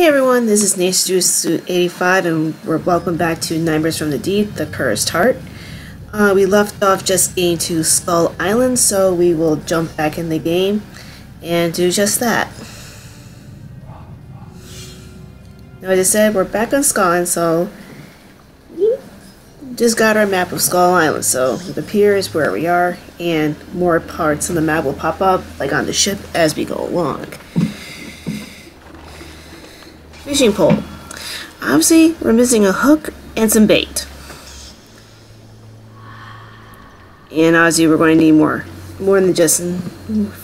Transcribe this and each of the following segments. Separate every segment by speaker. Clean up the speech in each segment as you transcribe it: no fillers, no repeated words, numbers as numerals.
Speaker 1: Hey everyone, this is NaceJuice85 and we're welcome back to Nightmares from the Deep, The Cursed Heart. We left off just getting to Skull Island, so we will jump back in the game and do just that. Now, as I said, we're back on Skull Island, so we just got our map of Skull Island, so it appears where we are, and more parts on the map will pop up, like on the ship, as we go along. Fishing pole. Obviously, we're missing a hook and some bait. And obviously, we're going to need more than just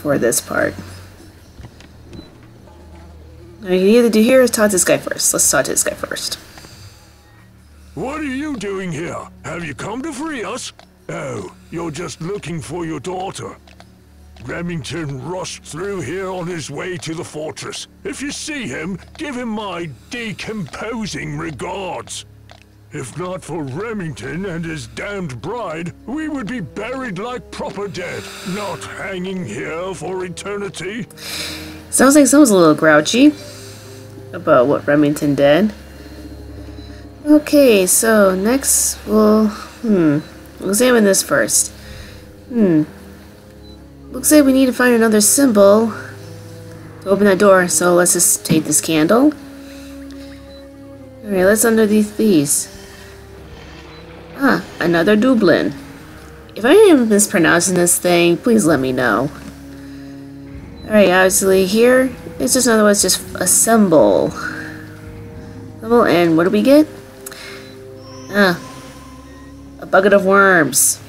Speaker 1: for this part. Now, you can either do here or talk to this guy first. Let's talk to this guy first.
Speaker 2: What are you doing here? Have you come to free us? Oh, you're just looking for your daughter. Remington rushed through here on his way to the fortress. If you see him, give him my decomposing regards. If not for Remington and his damned bride, we would be buried like proper dead, not hanging here for eternity.
Speaker 1: Sounds like someone's a little grouchy about what Remington did. Okay, so next we'll examine this first. Looks like we need to find another symbol to open that door, so let's just take this candle. Alright, let's underneath these. Ah, another Dublin. If I am mispronouncing this thing, please let me know. Alright, obviously here, it's just another one, it's just a symbol. And what do we get? Ah, a bucket of worms.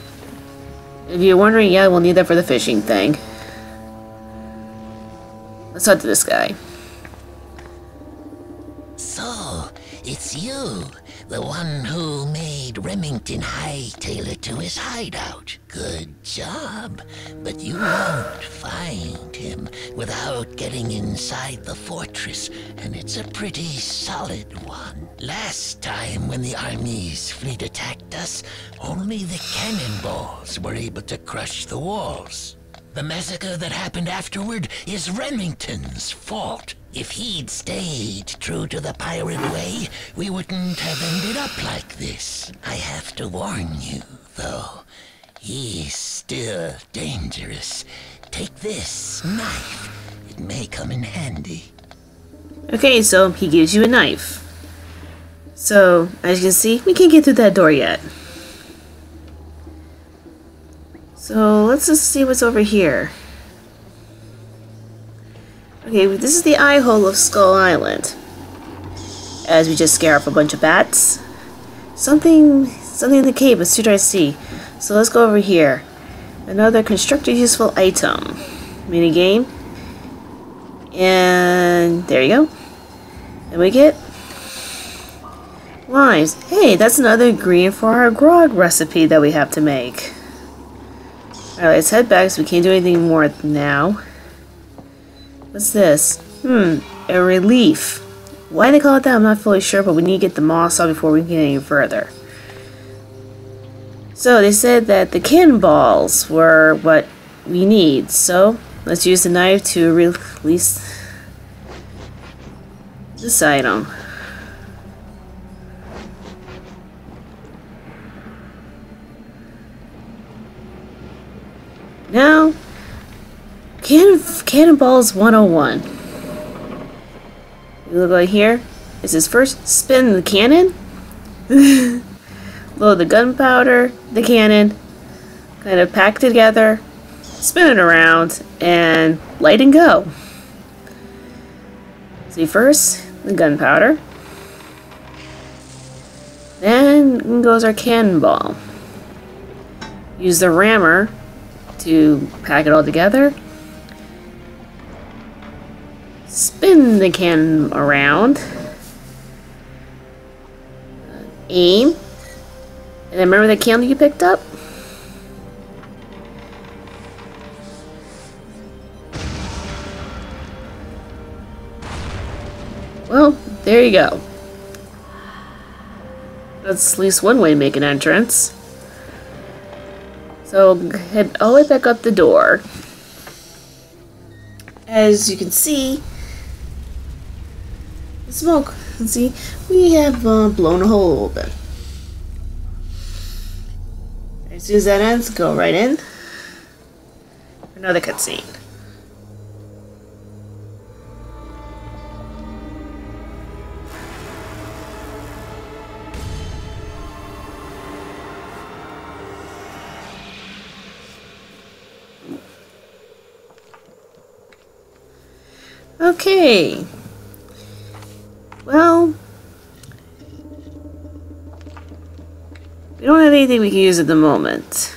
Speaker 1: If you're wondering, yeah, we'll need that for the fishing thing. Let's talk to this guy.
Speaker 3: So, it's you, the one who made Remington hightail it to his hideout. Good job, but you won't find him without getting inside the fortress, and it's a pretty solid one. Last time when the army's fleet attacked us, only the cannonballs were able to crush the walls. The massacre that happened afterward is Remington's fault. If he'd stayed true to the pirate way, we wouldn't have ended up like this. I have to warn you, though, he's still dangerous. Take this knife. It may come in handy.
Speaker 1: Okay, so he gives you a knife. So, as you can see, we can't get through that door yet. So, let's just see what's over here. Okay, this is the eye hole of Skull Island. As we just scare off a bunch of bats. Something in the cave, but soon I see. So let's go over here. Another construct a useful item. Mini game. And there you go. And we get limes. Hey, that's another ingredient for our grog recipe that we have to make. Alright, let's head back so we can't do anything more now. What's this? A relief. Why they call it that, I'm not fully sure, but we need to get the moss off before we can get any further. So, they said that the cannonballs were what we need, so let's use the knife to release this item. Now, Cannonballs 101. You look right here. This is first spin the cannon. Load the gunpowder, the cannon, kind of pack together, spin it around, and light and go. See, first the gunpowder. Then goes our cannonball. Use the rammer to pack it all together. Spin the cannon around. Aim. And then remember the candle you picked up? Well, there you go. That's at least one way to make an entrance. So head all the way back up the door. As you can see, Smoke. Let's see, we have blown a hole open. As soon as that ends, go right in. Another cutscene. Okay. Well, we don't have anything we can use at the moment.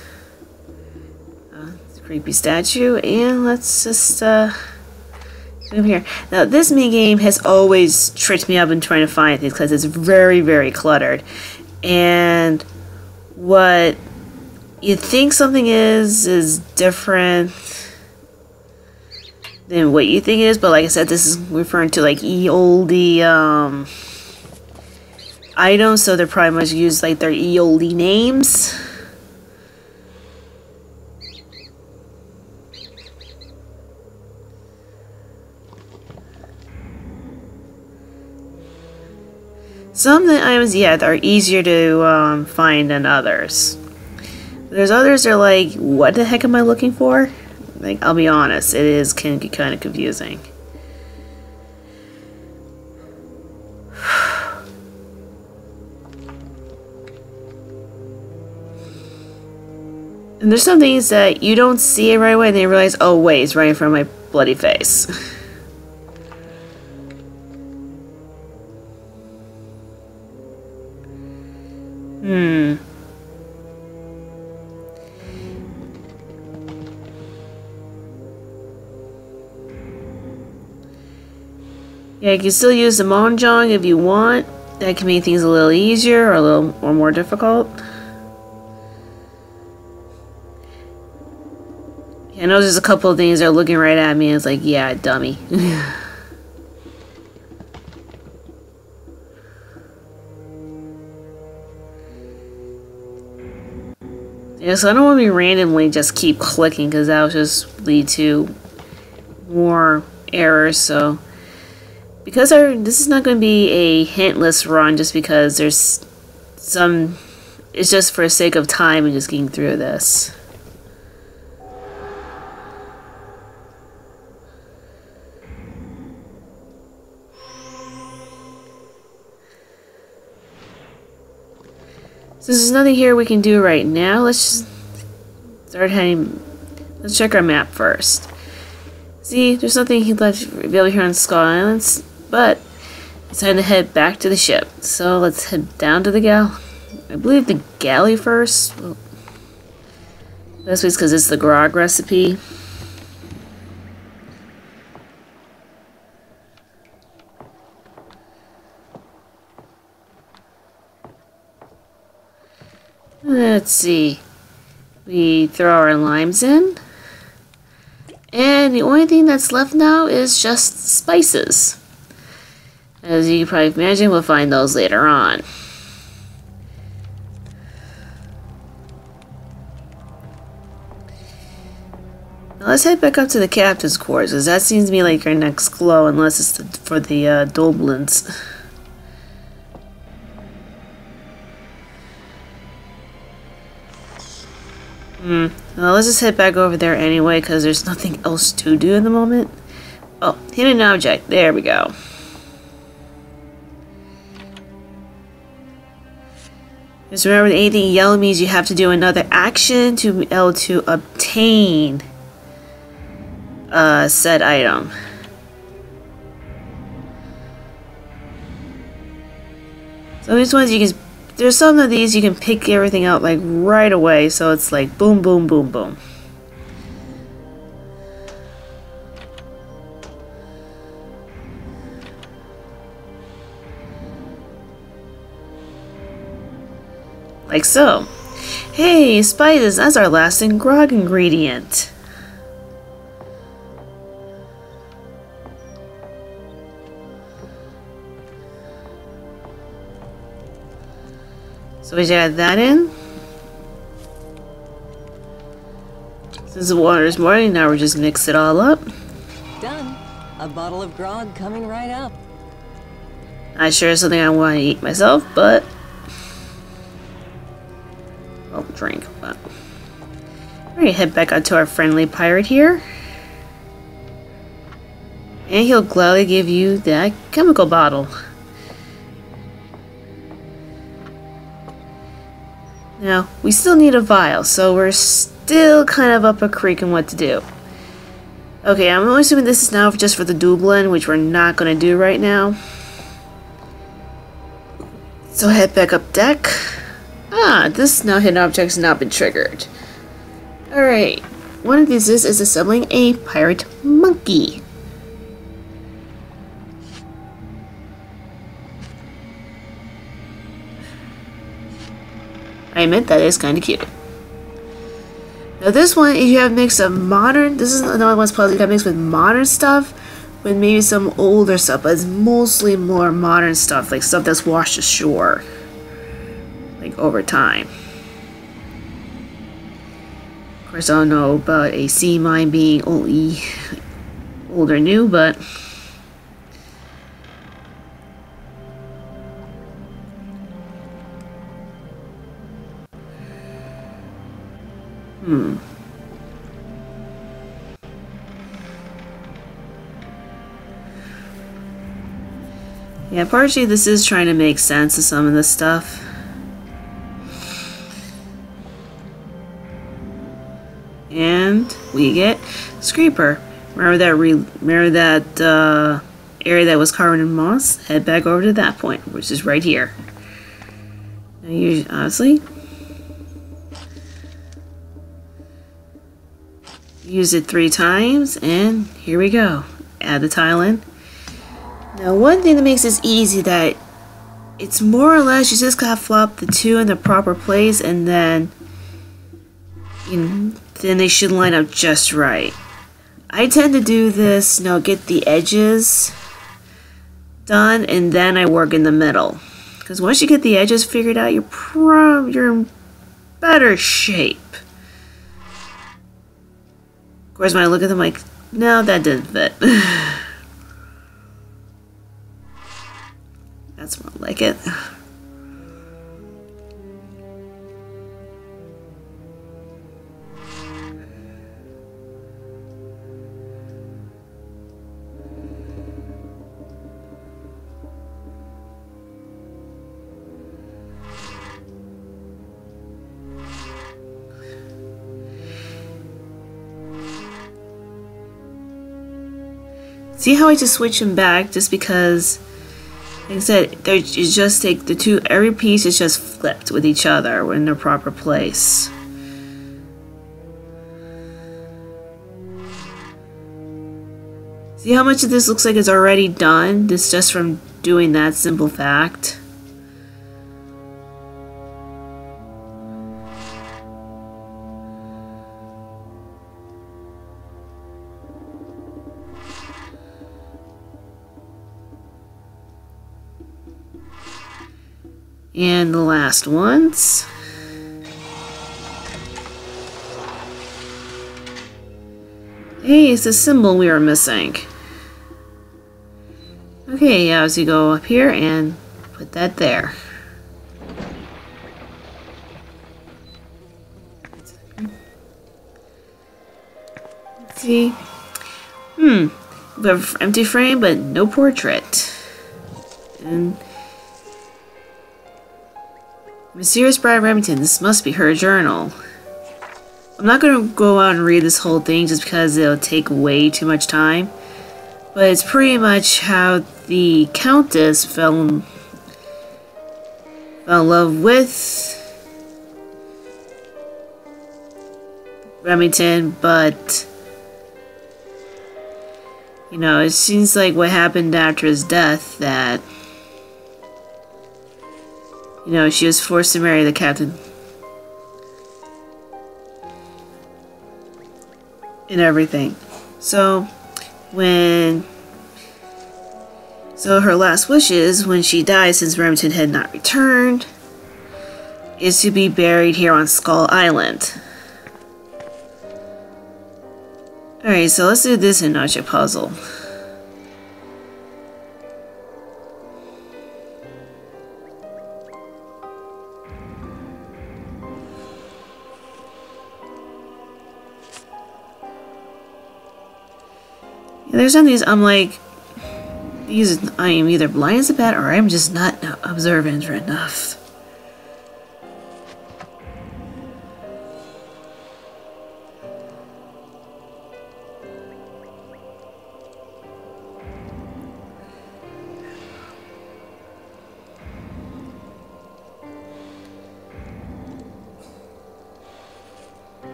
Speaker 1: It's a creepy statue, and let's just move here. Now, this minigame has always tricked me up in trying to find things because it's very, very cluttered. And what you think something is different than what you think it is, but like I said, this is referring to like old items, so they're probably much use like their old names. Some of the items, yeah, are easier to find than others. There's others that are like, what the heck am I looking for? Like, I'll be honest, can get kind of confusing. And there's some things that you don't see it right away, and then you realize, oh wait, it's right in front of my bloody face. Yeah, you can still use the Mahjong if you want. That can make things a little easier or a little or more difficult. Yeah, I know there's a couple of things that are looking right at me and it's like, yeah, dummy. Yeah, so I don't want to be randomly just keep clicking because that will just lead to more errors, so... Because this is not going to be a hintless run just because there's some... It's just for the sake of time and just getting through this. So there's nothing here we can do right now. Let's just start heading... Let's check our map first. See, there's nothing left available here on Skull Islands. But it's time to head back to the ship. So let's head down to the I believe the galley first. Well, that's because it's the grog recipe. Let's see. We throw our limes in. And the only thing that's left now is just spices. As you can probably imagine, we'll find those later on. Now let's head back up to the captain's quarters, because that seems to be like our next glow, unless it's for the Doblins. Well, let's just head back over there anyway, because there's nothing else to do in the moment. Oh, hidden object. There we go. Just remember, anything yellow means you have to do another action to be able to obtain said item. So these ones you can... There's some of these you can pick everything out like right away, so it's like boom, boom, boom, boom. Like so. Hey, spices, that's our last grog ingredient. So we just add that in. Since the water is boiling, now we just mix it all up.
Speaker 4: Done. A bottle of grog coming right up.
Speaker 1: Not sure it's something I want to eat myself, but I'll drink. But we're gonna head back out to our friendly pirate here. And he'll gladly give you that chemical bottle. Now, we still need a vial, so we're still kind of up a creek in what to do. Okay, I'm assuming this is now just for the Dublin, which we're not going to do right now. So head back up deck. Ah, this now hidden object has not been triggered. Alright, one of these is assembling a pirate monkey. I admit that is kind of cute. Now this one, if you have a mix of modern, this is another one's puzzle you got mixed with modern stuff, with maybe some older stuff, but it's mostly more modern stuff, like stuff that's washed ashore, like over time. Of course, I don't know about a sea mine being only old or new, but yeah, partially this is trying to make sense of some of this stuff. And we get Scraper. Remember that area that was covered in moss? Head back over to that point, which is right here. Now you honestly use it 3 times, and here we go. Add the tile in. Now, one thing that makes this easy that it's more or less you just gotta flop the 2 in the proper place, and then then they should line up just right. I tend to do this, get the edges done, and then I work in the middle. Because once you get the edges figured out, you're in better shape. Of course, when I look at them, like, no, that didn't fit. That's more like it. See how I just switch them back just because, like I said, you just take the 2, every piece is just flipped with each other in their proper place. See how much of this looks like it's already done? This just from doing that simple fact. And the last ones. Hey, it's the symbol we are missing. Okay, yeah, so you go up here and put that there. Let's see. We have empty frame, but no portrait. And Mysterious Bride Remington, this must be her journal. I'm not going to go out and read this whole thing just because it'll take way too much time. But it's pretty much how the Countess fell in love with Remington, but it seems like what happened after his death that she was forced to marry the captain. And everything. So her last wishes when she died, since Remington had not returned, is to be buried here on Skull Island. Alright, so let's do this Inoche puzzle. And there's some of these I'm like, I am either blind as a bat or I'm just not observant enough.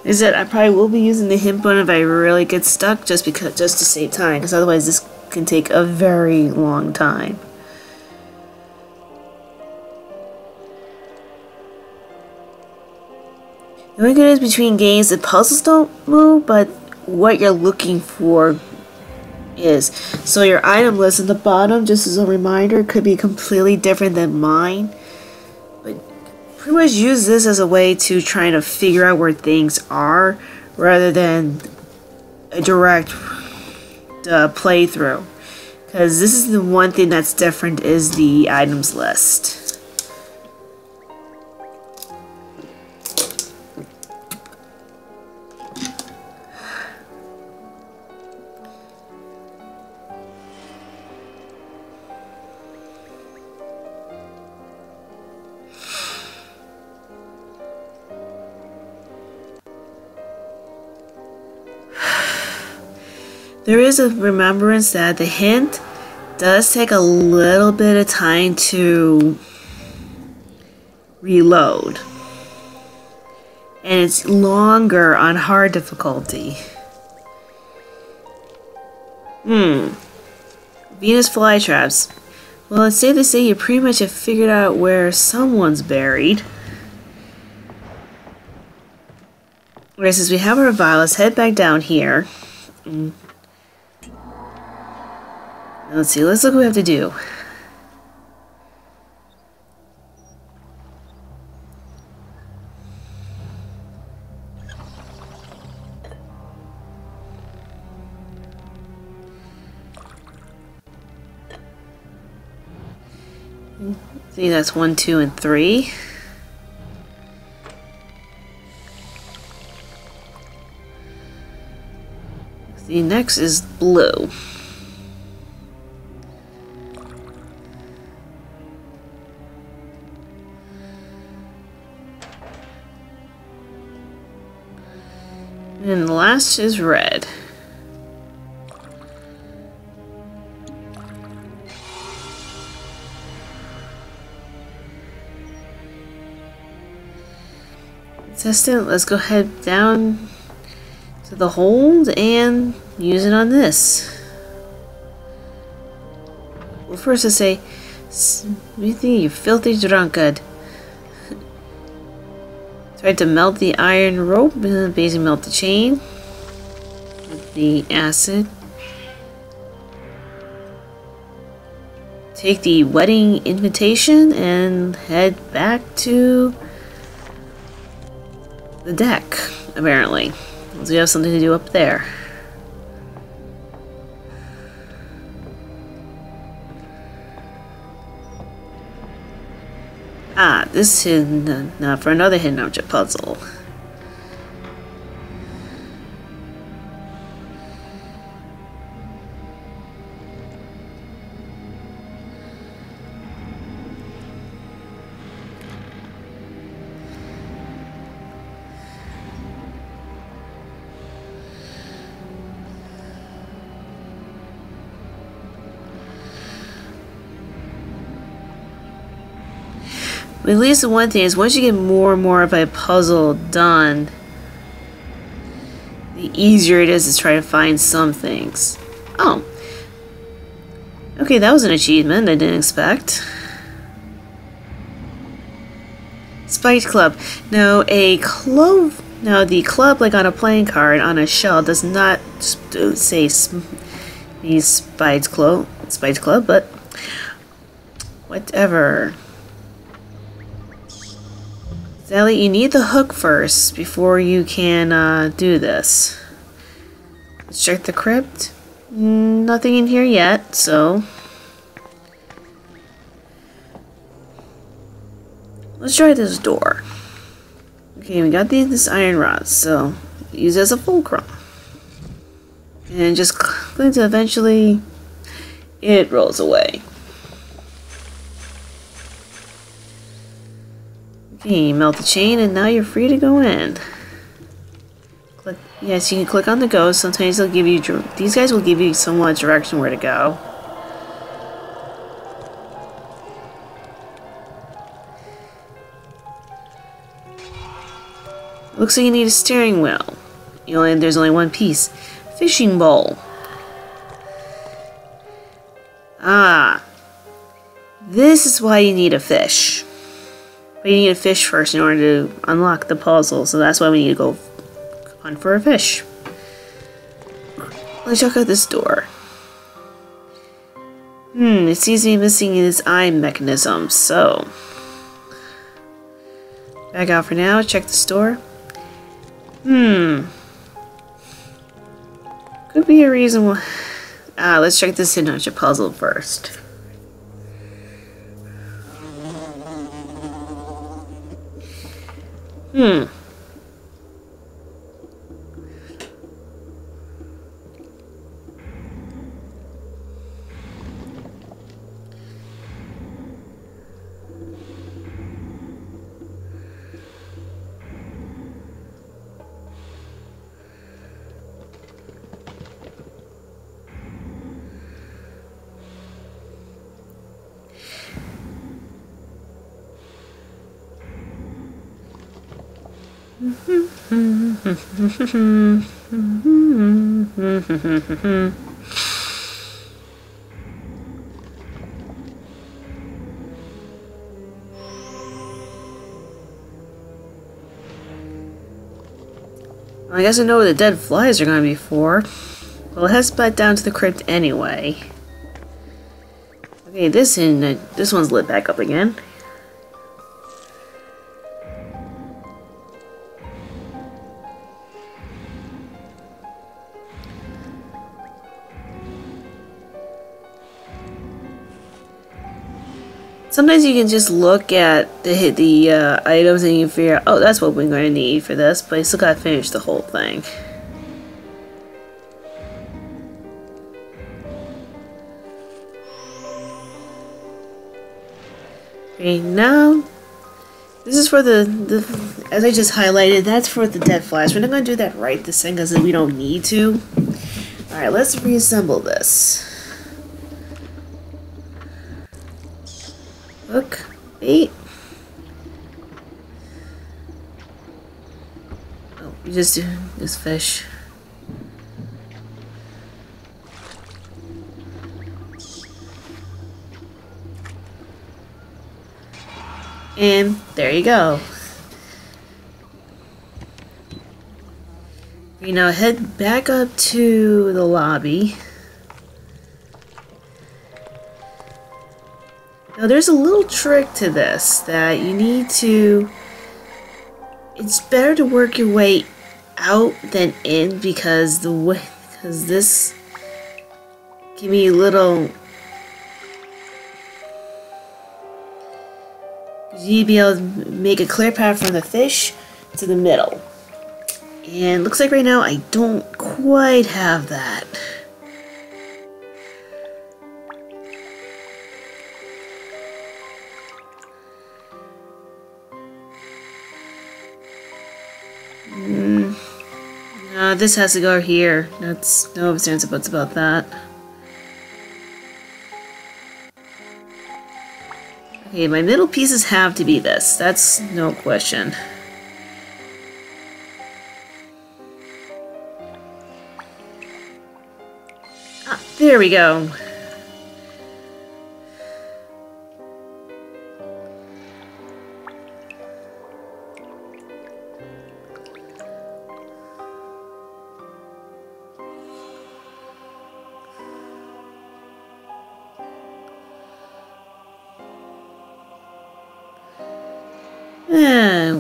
Speaker 1: Is that I probably will be using the hint button if I really get stuck, just to save time, because otherwise this can take a very long time. The only good is between games, the puzzles don't move, but what you're looking for is. So your item list at the bottom, just as a reminder, could be completely different than mine. But pretty much use this as a way to try to figure out where things are, rather than a direct playthrough. Because this is the one thing that's different, is the items list. There is a remembrance that the hint does take a little bit of time to reload. And it's longer on hard difficulty. Venus flytraps. Well, it's safe to say you pretty much have figured out where someone's buried. Alright, since we have our revival, let's head back down here. Let's see, let's look what we have to do. See, that's 1, 2, and 3. The next is blue. And the last is red. Test it. Let's go head down to the hold and use it on this. Well, first I say, you filthy drunkard. Tried to melt the iron rope, basically melt the chain with the acid. Take the wedding invitation and head back to the deck, apparently. So we have something to do up there. Ah, this hidden, now for another hidden object puzzle. At least the one thing is, once you get more and more of a puzzle done, the easier it is to try to find some things. Oh. Okay, that was an achievement I didn't expect. Spiked Club. Now, the club, like on a playing card on a shell, does not say Spiked Club, but whatever. Sally, you need the hook first before you can do this. Let's check the crypt. Nothing in here yet, so let's try this door. Okay, we got this iron rod, so use it as a fulcrum. And just click until eventually it rolls away. Okay, melt the chain and now you're free to go in. Click, yes, you can click on the ghost. Sometimes they'll give you, these guys will give you somewhat direction where to go. Looks like you need a steering wheel. There's only one piece. Fishing bowl. Ah. This is why you need a fish. But you need a fish first in order to unlock the puzzle, so that's why we need to go hunt for a fish. Let's check out this door. It seems to be missing its eye mechanism, so... Back out for now, check the store. Could be a reason why... let's check this signature puzzle first. I guess I know where the dead flies are going to be for. Well, it has back down to the crypt anyway. Okay, this one's lit back up again. Sometimes you can just look at the items and you can figure out, oh, that's what we're going to need for this, but you still gotta finish the whole thing. Okay, now, this is for the as I just highlighted, that's for the dead flies. We're not going to do that right this second because we don't need to. Alright, let's reassemble this. Hook, bait. Oh, we just do this fish. And there you go. We now head back up to the lobby. Now there's a little trick to this that you need to... It's better to work your way out than in because this can be a little... You need to be able to make a clear path from the fish to the middle. And looks like right now I don't quite have that. No, this has to go here. That's no ifs, ands, or buts about that. Okay, my middle pieces have to be this. That's no question. Ah, there we go.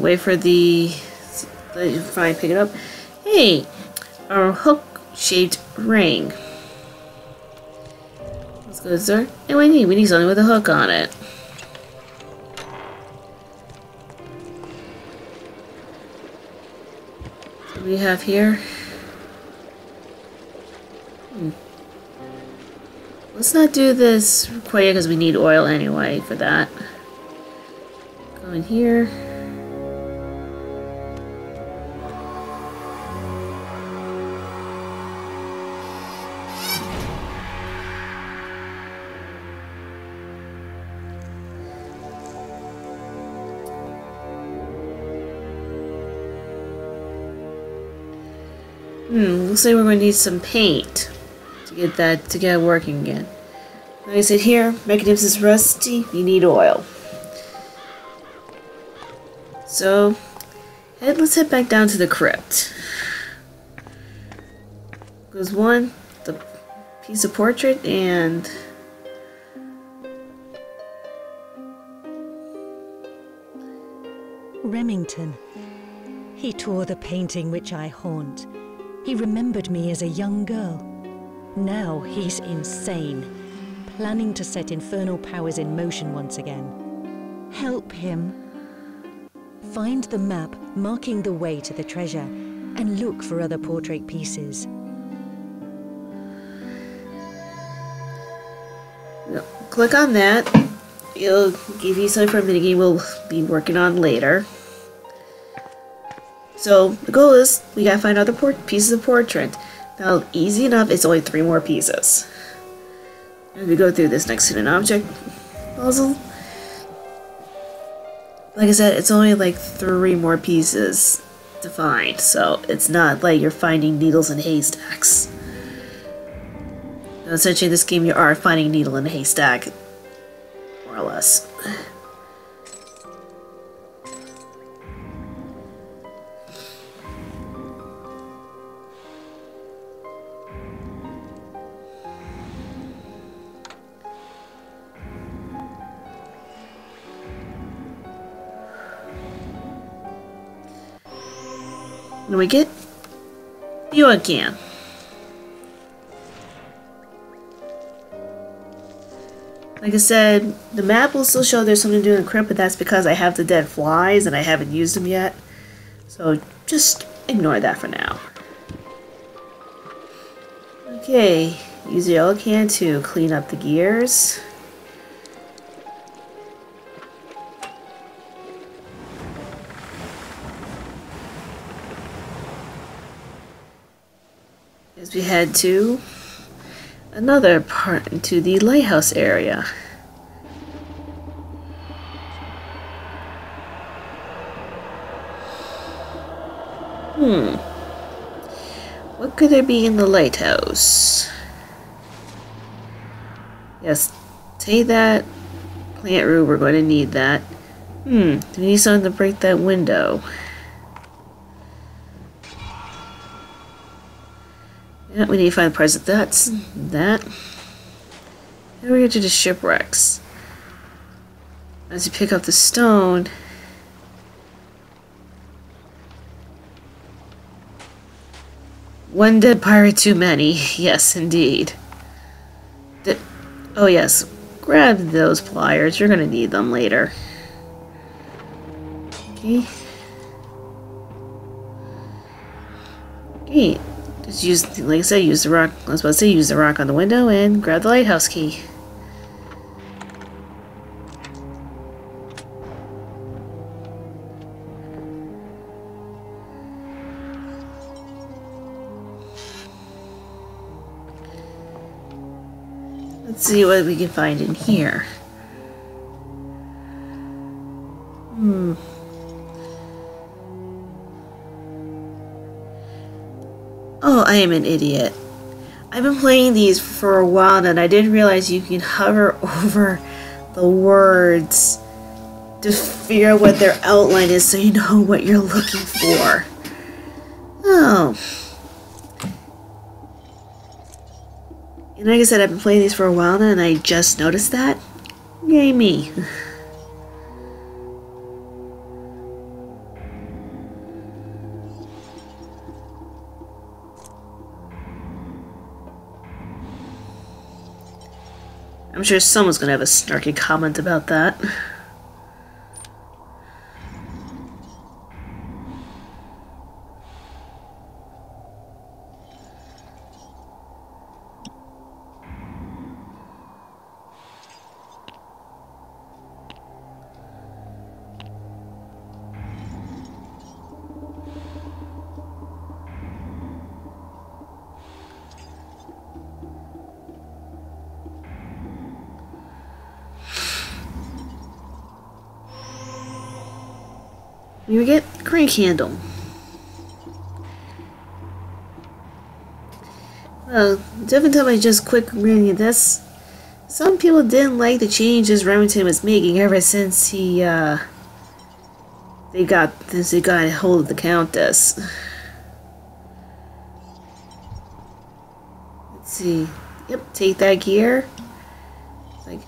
Speaker 1: Wait for the... Fine, pick it up. Hey! Our hook-shaped ring. Let's go, sir. And we need something with a hook on it. do we have here? Let's not do this quite yet because we need oil anyway for that. Go in here. Looks like we're going to need some paint to get it working again. Like I said here, mechanism is rusty, you need oil. So, let's head back down to the crypt. Goes one, the piece of portrait, and
Speaker 4: Remington. He tore the painting which I haunt. He remembered me as a young girl. Now he's insane, planning to set infernal powers in motion once again. Help him. Find the map marking the way to the treasure, and look for other portrait pieces.
Speaker 1: Click on that. It'll give you some for a minigame we'll be working on later. So the goal is we gotta find other pieces of portrait. Now, easy enough. It's only 3 more pieces. As we go through this next hidden object puzzle, like I said, it's only like 3 more pieces to find. So it's not like you're finding needles in haystacks. Now, essentially, in this game, you are finding a needle in a haystack, more or less. What do we get? You again. Like I said, the map will still show there's something to do in the crypt, but that's because I have the dead flies and I haven't used them yet. So just ignore that for now. Okay, use the yellow can to clean up the gears. As we head to another part into the lighthouse area. What could there be in the lighthouse? Yes, take that. Plant root, we're going to need that. We need something to break that window. Yeah, we need to find the parts of that. Then we get to the shipwrecks. As you pick up the stone, one dead pirate too many. Yes, indeed. Oh yes, grab those pliers. You're gonna need them later. Okay. Okay. Just use, like I said, use the rock. I was about to say, use the rock on the window and grab the lighthouse key. Let's see what we can find in here. Oh, I am an idiot. I've been playing these for a while and I didn't realize you can hover over the words to figure out what their outline is so you know what you're looking for. Oh. And like I said, I've been playing these for a while now and I just noticed that. Yay me. I'm sure someone's gonna have a snarky comment about that. You get crank handle. Well, definitely just quick reading this. Some people didn't like the changes Remington was making ever since they got a hold of the Countess. Let's see. Yep, take that gear. It's like,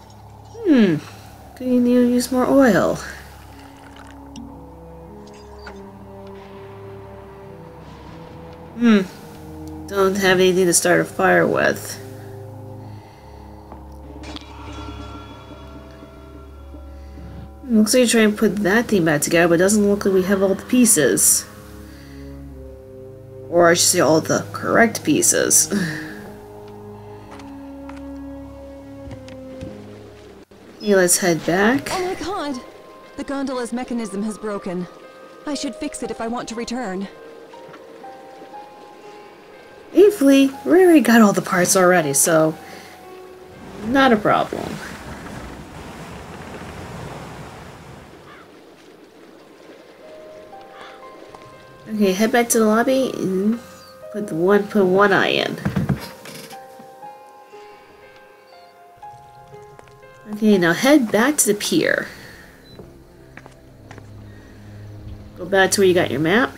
Speaker 1: could you use more oil? Don't have anything to start a fire with. Looks like you're trying to put that thing back together, but it doesn't look like we have all the pieces. Or I should say all the correct pieces. Okay, let's head back.
Speaker 5: Oh my god! The gondola's mechanism has broken. I should fix it if I want to return.
Speaker 1: Thankfully, we already got all the parts already, so not a problem. Okay, head back to the lobby and put one eye in. Okay, now head back to the pier. Go back to where you got your map.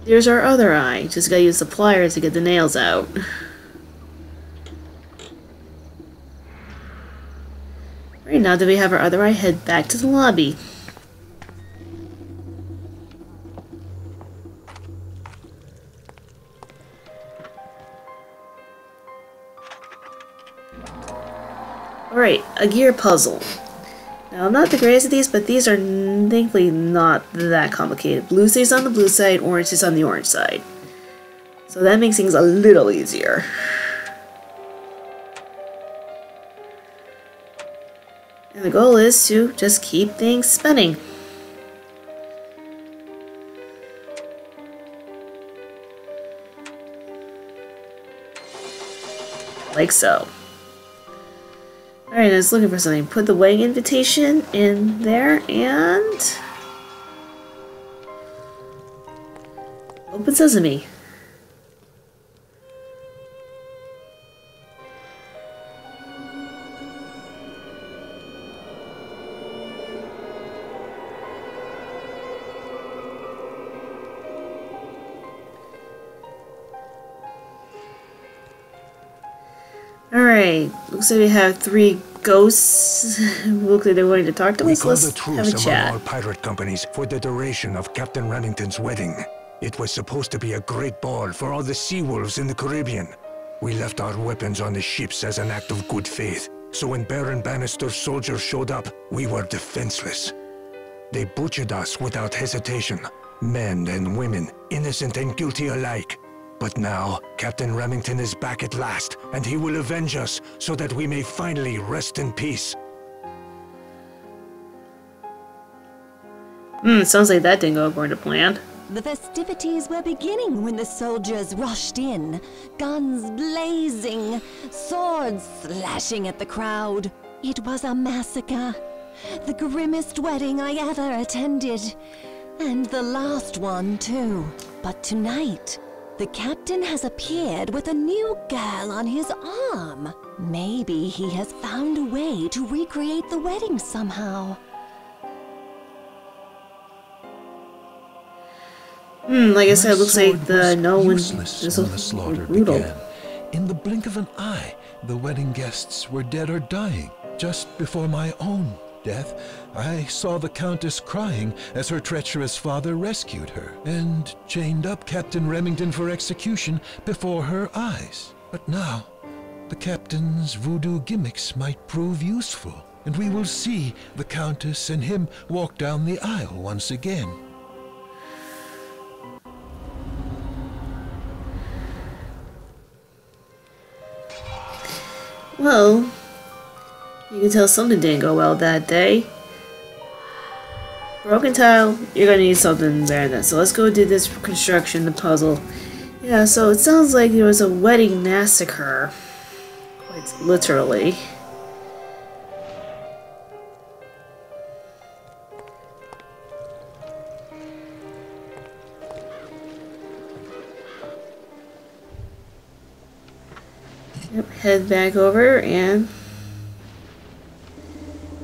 Speaker 1: There's our other eye. Just gotta use the pliers to get the nails out. Right now that we have our other eye, head back to the lobby. Alright, a gear puzzle. Now, I'm not the greatest at these, but these are thankfully not that complicated. Blue stays on the blue side, orange stays on the orange side. So that makes things a little easier. And the goal is to just keep things spinning. Like so. Alright, I was looking for something. Put the wedding invitation in there and... Open sesame. Alright, looks like we have 3 ghosts. Look like they're going to talk to us. Let's
Speaker 2: We called a
Speaker 1: have a
Speaker 2: truce
Speaker 1: chat.
Speaker 2: among all pirate companies for the duration of Captain Remington's wedding. It was supposed to be a great ball for all the sea wolves in the Caribbean. We left our weapons on the ships as an act of good faith, so when Baron Bannister's soldiers showed up, we were defenseless. They butchered us without hesitation, men and women, innocent and guilty alike. But now, Captain Remington is back at last, and he will avenge us so that we may finally rest in peace.
Speaker 1: Sounds like that didn't go according to plan.
Speaker 5: The festivities were beginning when the soldiers rushed in, guns blazing, swords slashing at the crowd. It was a massacre. The grimmest wedding I ever attended. And the last one, too. But tonight, the captain has appeared with a new girl on his arm. Maybe he has found a way to recreate the wedding somehow.
Speaker 1: Like I said, it looks like the
Speaker 6: useless when the slaughter began. In the blink of an eye, the wedding guests were dead or dying. Just before my own death, I saw the Countess crying as her treacherous father rescued her and chained up Captain Remington for execution before her eyes. But now, the Captain's voodoo gimmicks might prove useful, and we will see the Countess and him walk down the aisle once again.
Speaker 1: Well, you can tell something didn't go well that day. Broken tile, you're gonna need something better than that. So let's go do this construction, the puzzle. Yeah, so it sounds like there was a wedding massacre. Quite literally. Yep, head back over and...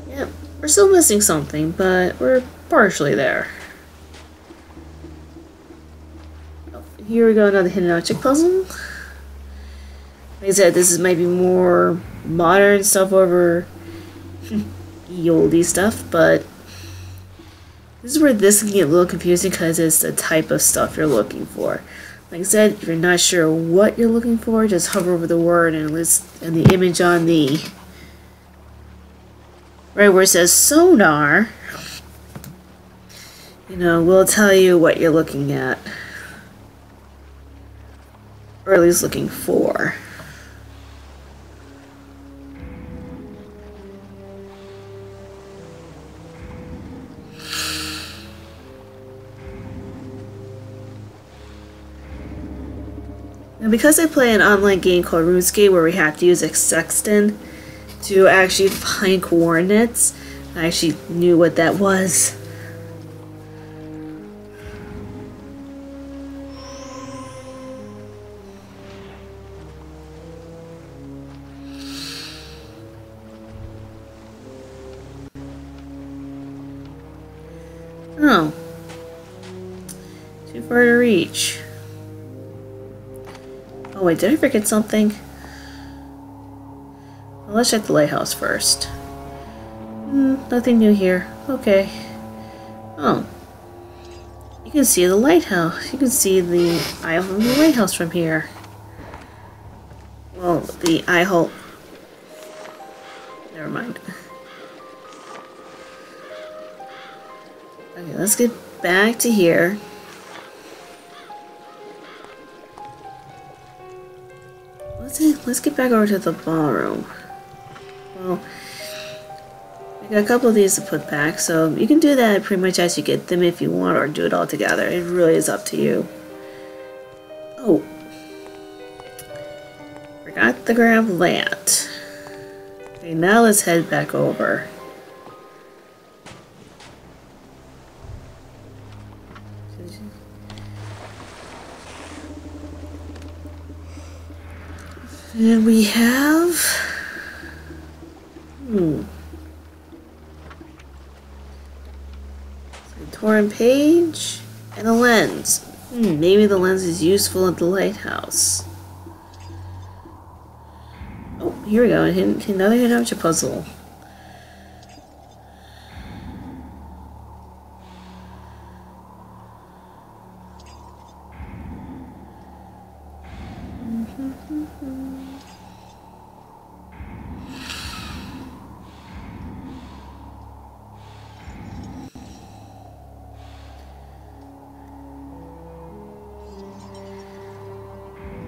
Speaker 1: Yep, we're still missing something, but we're partially there. Oh, here we go, another hidden object puzzle. Like I said, this is maybe more modern stuff over the oldie stuff, but this is where this can get a little confusing because it's the type of stuff you're looking for. Like I said, if you're not sure what you're looking for, just hover over the word and the image on the right where it says sonar. You know, will tell you what you're looking at, or at least looking for. Now, because I play an online game called RuneScape where we have to use a sextant to actually find coordinates, I actually knew what that was. Oh. Too far to reach. Oh wait, did I forget something? Well, let's check the lighthouse first. Nothing new here. Okay. Oh. You can see the lighthouse. You can see the eye hole of the lighthouse from here. Well, the eye hole... Never mind. Okay, let's get back to here. Let's get back over to the ballroom. Well, I got a couple of these to put back, so you can do that pretty much as you get them if you want, or do it all together. It really is up to you. Oh. Forgot to grab that. Okay, now let's head back over. And we have... a torn page and a lens. Maybe the lens is useful at the lighthouse. Oh, here we go. Another hidden object puzzle.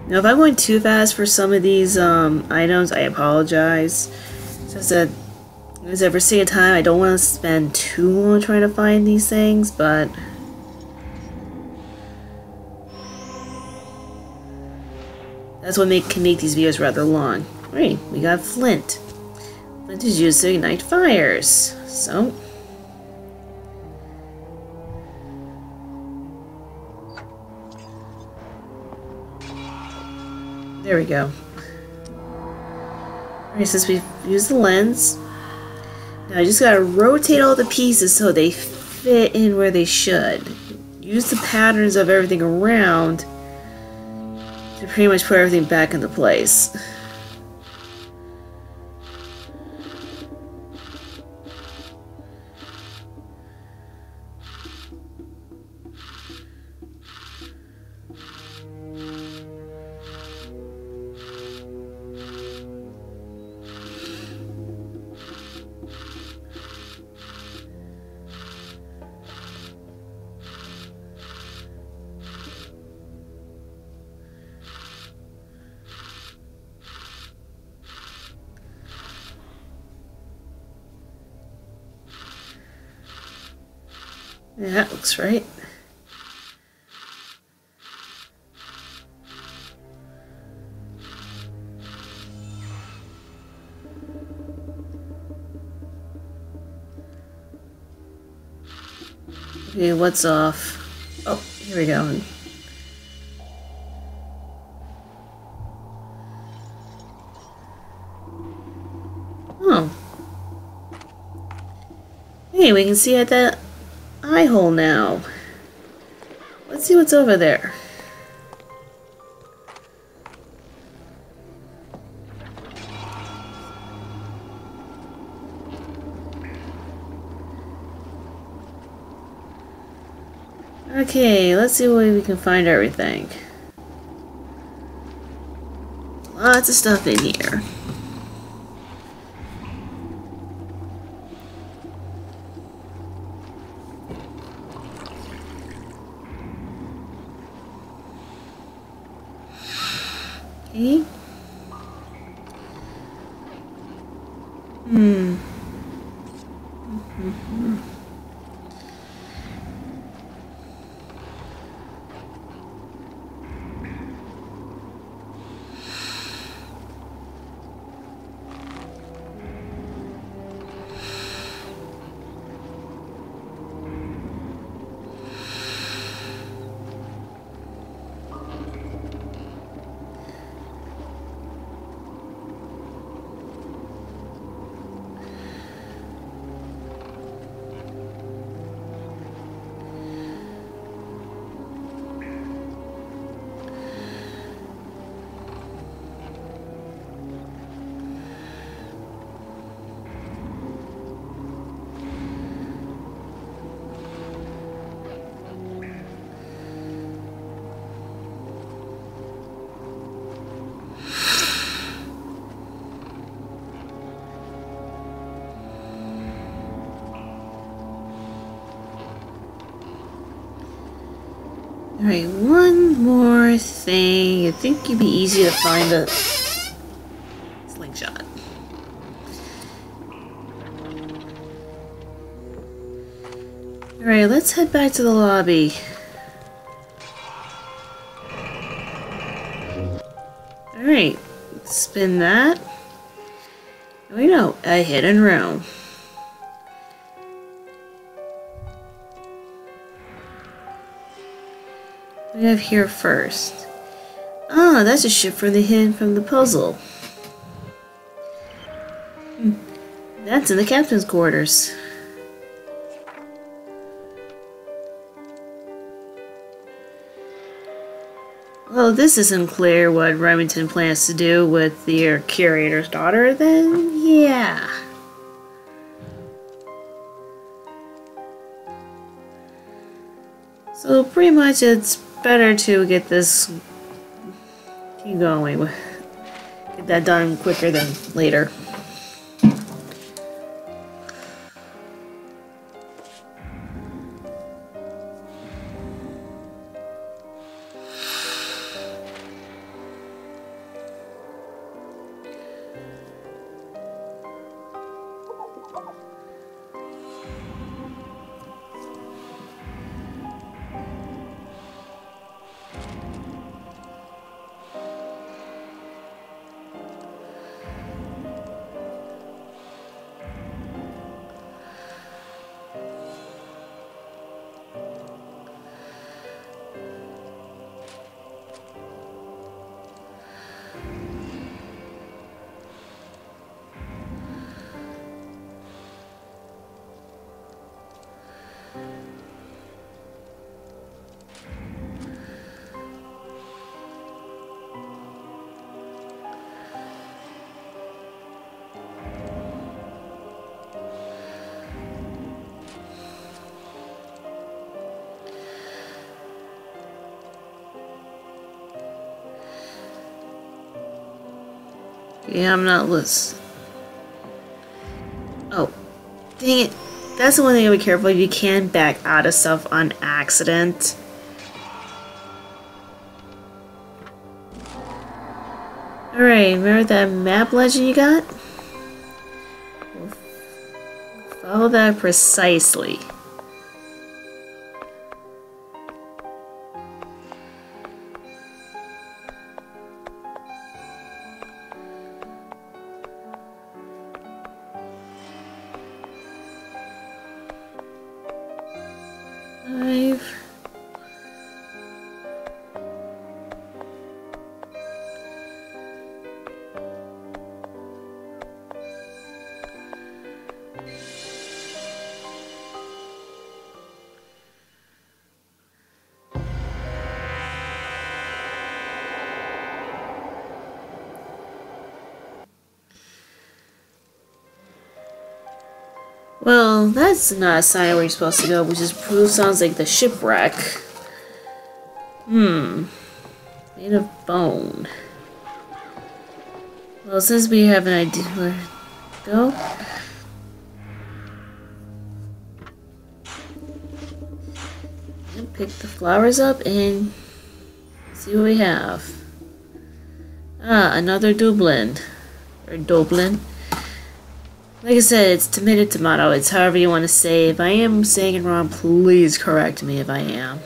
Speaker 1: Now, if I'm going too fast for some of these items, I apologize. It's just that, as every single time, I don't want to spend too long trying to find these things, but... that's what can make these videos rather long. Alright, we got flint. Flint is used to ignite fires, so... there we go. Alright, since we've used the lens, now I just gotta rotate all the pieces so they fit in where they should. Use the patterns of everything around to pretty much put everything back into place. Yeah, that looks right. Okay, what's off? Oh, here we go. Oh. Hey, we can see at that eye hole now. Let's see what's over there. Okay, let's see where we can find everything. Lots of stuff in here. Okay. Alright, one more thing. I think it'd be easy to find a slingshot. Alright, let's head back to the lobby. Alright, spin that. There we go, a hidden room. What do we have here first? Ah, that's a ship from the hint from the puzzle. That's in the captain's quarters. Well, if this isn't clear what Remington plans to do with the curator's daughter, then yeah. So pretty much it's better to get this keep going. Get that done quicker than later. Yeah, I'm not listening. Oh, dang it. That's the one thing to be careful. You can back out of stuff on accident. Alright, remember that map legend you got? Follow that precisely. Well, that's not a sign where you're supposed to go, which is sounds like the shipwreck. Made of bone. Well, since we have an idea where to go. And pick the flowers up and see what we have. Ah, another Dublin. Or Dublin. Like I said, it's tomato. It's however you want to say. If I am saying it wrong, please correct me if I am.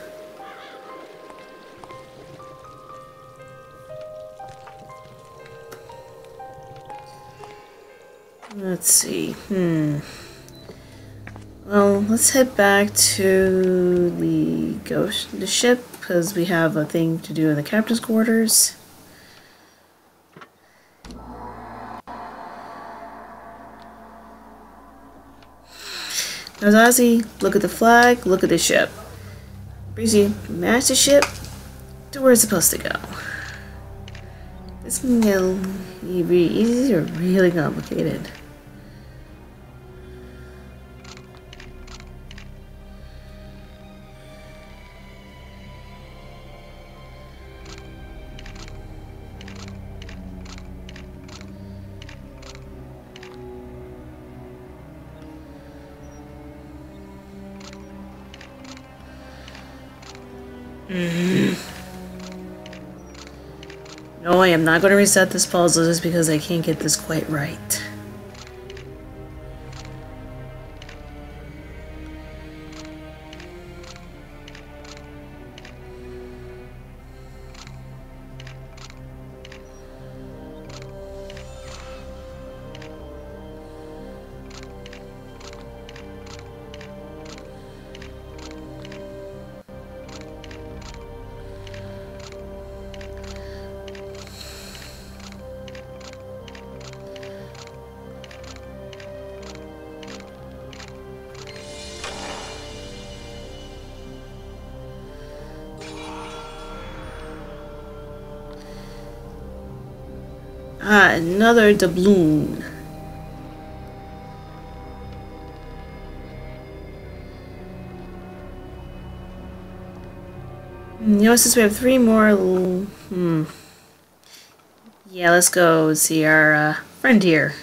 Speaker 1: Let's see. Well, let's head back to the ship, because we have a thing to do in the captain's quarters. Now, Ozzy, look at the flag, look at the ship. Brings you match the ship to where it's supposed to go. This can get either easy or really complicated. No, I am not going to reset this puzzle just because I can't get this quite right. Ah, another doubloon. You know, since we have 3 more, yeah, let's go see our friend here.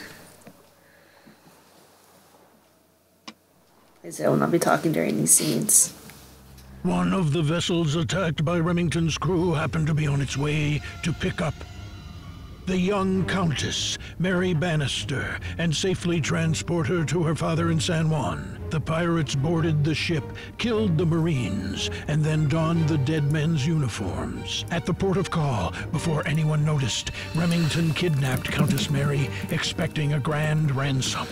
Speaker 1: I said I will not be talking during these scenes.
Speaker 2: One of the vessels attacked by Remington's crew happened to be on its way to pick up the young Countess, Mary Bannister, and safely transport her to her father in San Juan. The pirates boarded the ship, killed the Marines, and then donned the dead men's uniforms. At the port of call, before anyone noticed, Remington kidnapped Countess Mary, expecting a grand ransom.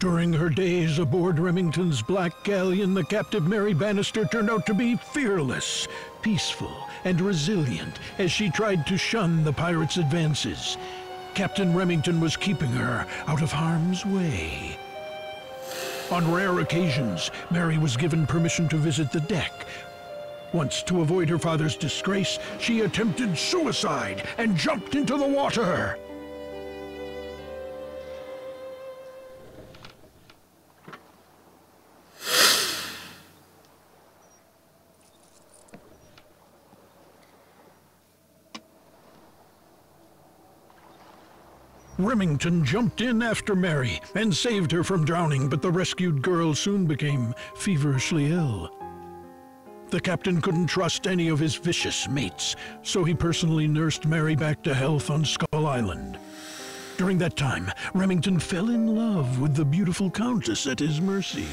Speaker 2: During her days aboard Remington's black galleon, the captive Mary Bannister turned out to be fearless, peaceful, and resilient as she tried to shun the pirates' advances. Captain Remington was keeping her out of harm's way. On rare occasions, Mary was given permission to visit the deck. Once, to avoid her father's disgrace, she attempted suicide and jumped into the water. Remington jumped in after Mary and saved her from drowning, but the rescued girl soon became feverishly ill. The captain couldn't trust any of his vicious mates, so he personally nursed Mary back to health on Skull Island. During that time, Remington fell in love with the beautiful Countess at his mercy.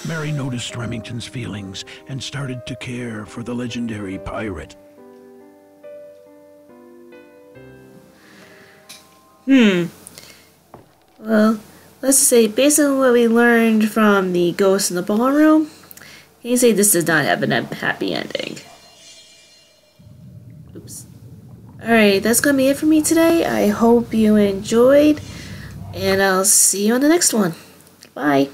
Speaker 2: Mary noticed Remington's feelings and started to care for the legendary pirate.
Speaker 1: Well, let's say, based on what we learned from the ghost in the ballroom, can you say this does not have a happy ending? Oops. Alright, that's gonna be it for me today. I hope you enjoyed, and I'll see you on the next one. Bye.